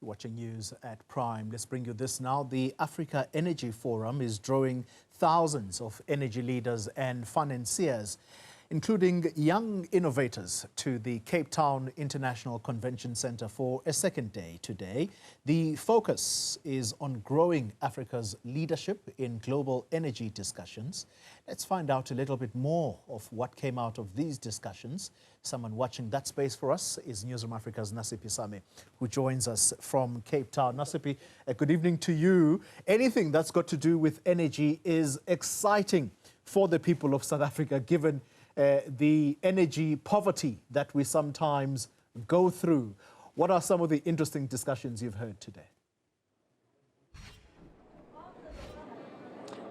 Watching news at Prime. Let's bring you this now. The Africa Energy Forum is drawing thousands of energy leaders and financiers, including young innovators, to the Cape Town International Convention Centre for a second day today. The focus is on growing Africa's leadership in global energy discussions. Let's find out a little bit more of what came out of these discussions. Someone watching that space for us is Newzroom Afrika's Nasiphi Same, who joins us from Cape Town. Nasiphi, good evening to you. Anything that's got to do with energy is exciting for the people of South Africa, given the energy poverty that we sometimes go through. What are some of the interesting discussions you've heard today?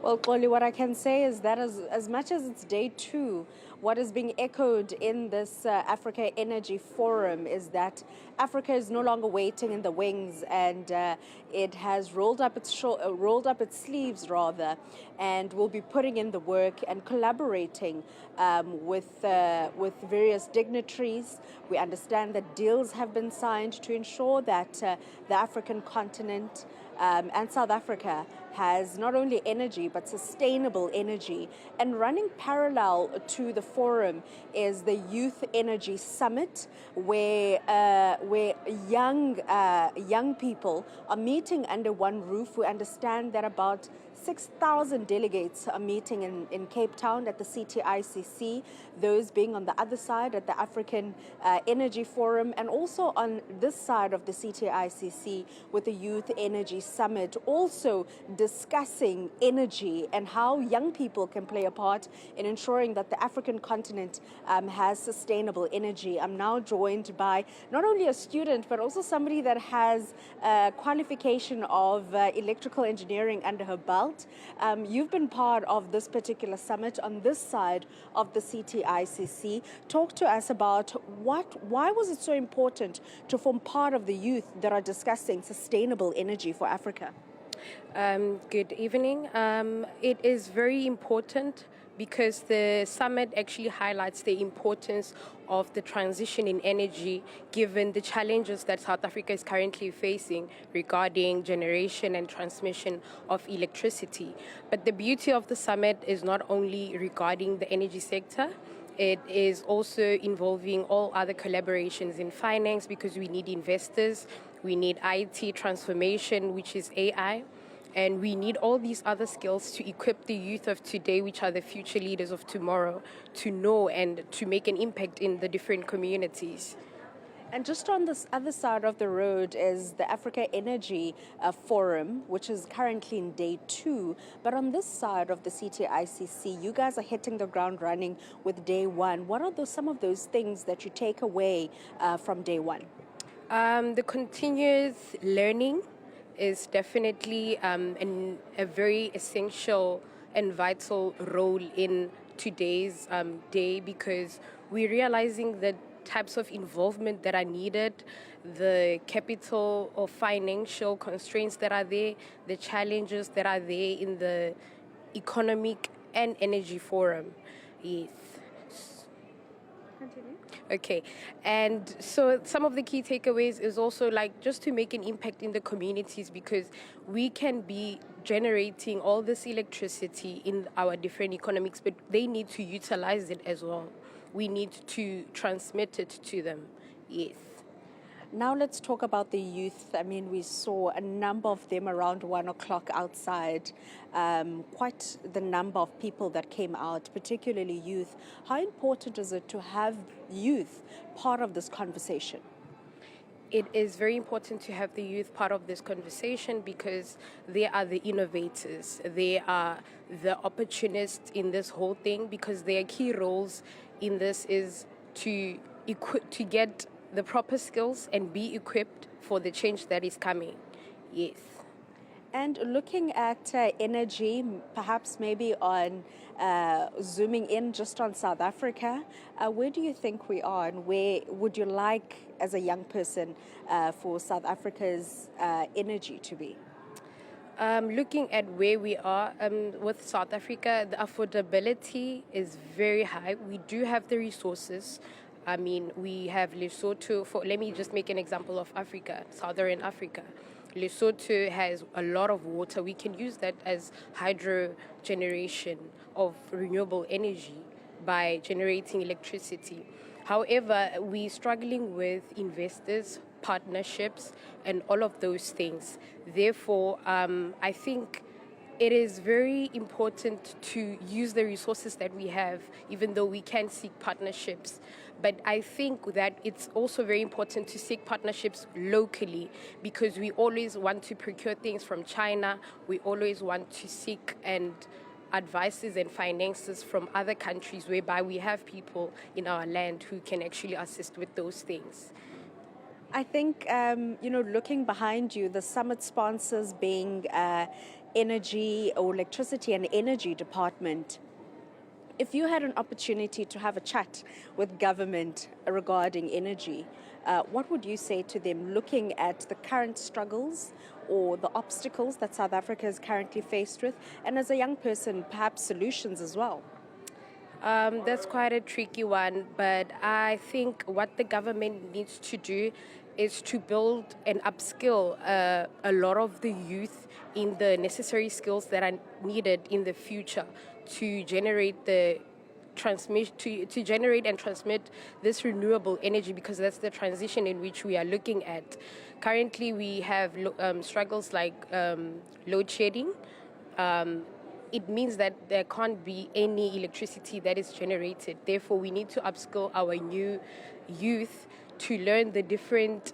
Well, Xoli, what I can say is that as much as it's day two, what is being echoed in this Africa Energy Forum is that Africa is no longer waiting in the wings, and it has rolled up its sleeves rather, and will be putting in the work and collaborating with various dignitaries. We understand that deals have been signed to ensure that the African continent and South Africa has not only energy but sustainable energy. And running parallel to the forum is the Youth Energy Summit, where young people are meeting under one roof. We understand that about 6,000 delegates are meeting in Cape Town at the CTICC, those being on the other side at the African Energy Forum, and also on this side of the CTICC with the Youth Energy Summit, also discussing energy and how young people can play a part in ensuring that the African continent has sustainable energy. I'm now joined by not only a student, but also somebody that has a qualification of electrical engineering under her belt. You've been part of this particular summit on this side of the CTICC. Talk to us about why was it so important to form part of the youth that are discussing sustainable energy for Africa? Good evening. It is very important because the summit actually highlights the importance of the transition in energy, given the challenges that South Africa is currently facing regarding generation and transmission of electricity. But the beauty of the summit is not only regarding the energy sector, it is also involving all other collaborations in finance, because we need investors, we need IT transformation, which is AI, and we need all these other skills to equip the youth of today, which are the future leaders of tomorrow, to know and to make an impact in the different communities. And just on this other side of the road is the Africa Energy Forum, which is currently in day two. But on this side of the CTICC, you guys are hitting the ground running with day one. What are some of those things that you take away from day one? The continuous learning is definitely a very essential and vital role in today's day, because we're realizing the types of involvement that are needed, the capital or financial constraints that are there, the challenges that are there in the economic and energy forum. Yes. Continue. Okay, and so some of the key takeaways is also like just to make an impact in the communities, because we can be generating all this electricity in our different economics, but they need to utilize it as well. We need to transmit it to them. Yes. Now let's talk about the youth. I mean, we saw a number of them around 1 o'clock outside. Quite the number of people that came out, particularly youth. How important is it to have youth part of this conversation? It is very important to have the youth part of this conversation, because they are the innovators. They are the opportunists in this whole thing, because their key roles in this is to get the proper skills and be equipped for the change that is coming. Yes. And looking at energy, perhaps maybe on zooming in just on South Africa, where do you think we are, and where would you like, as a young person, for South Africa's energy to be? Looking at where we are with South Africa, the affordability is very high. We do have the resources. I mean, we have Lesotho. Let me just make an example of Africa, Southern Africa. Lesotho has a lot of water. We can use that as hydro generation of renewable energy by generating electricity. However, we're struggling with investors, partnerships, and all of those things. Therefore, I think it is very important to use the resources that we have, even though we can seek partnerships. But I think that it's also very important to seek partnerships locally, because we always want to procure things from China. We always want to seek and advices and finances from other countries, whereby we have people in our land who can actually assist with those things. I think, looking behind you, the summit sponsors being energy or electricity and energy department. If you had an opportunity to have a chat with government regarding energy, what would you say to them, looking at the current struggles or the obstacles that South Africa is currently faced with, and as a young person, perhaps solutions as well? That's quite a tricky one, but I think what the government needs to do is to build and upskill a lot of the youth in the necessary skills that are needed in the future to generate the to generate and transmit this renewable energy, because that's the transition in which we are looking at. Currently, we have struggles like load shedding. It means that there can't be any electricity that is generated. Therefore, we need to upskill our new youth to learn the different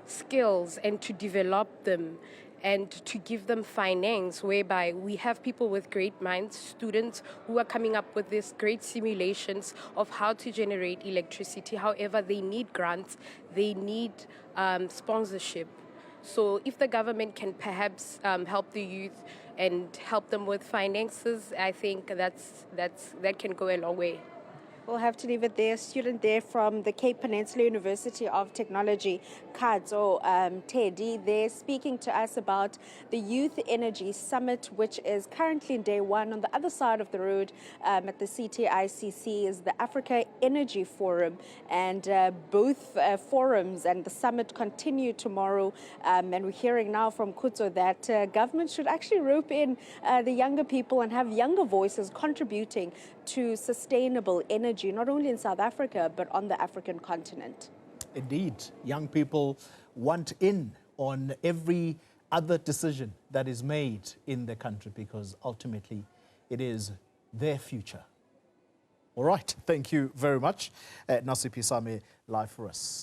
skills and to develop them and to give them finance, whereby we have people with great minds, students who are coming up with these great simulations of how to generate electricity. However, they need grants, they need sponsorship. So if the government can perhaps help the youth and help them with finances, I think that can go a long way. We'll have to leave it there. A student there from the Cape Peninsula University of Technology, Kadzo Teddy, they're speaking to us about the Youth Energy Summit, which is currently in day one. On the other side of the road at the CTICC is the Africa Energy Forum, and both forums and the summit continue tomorrow. And we're hearing now from Kutso that government should actually rope in the younger people and have younger voices contributing to sustainable energy, not only in South Africa, but on the African continent. Indeed, young people want in on every other decision that is made in the country, because ultimately it is their future. All right, thank you very much. Nasiphi Same, live for us.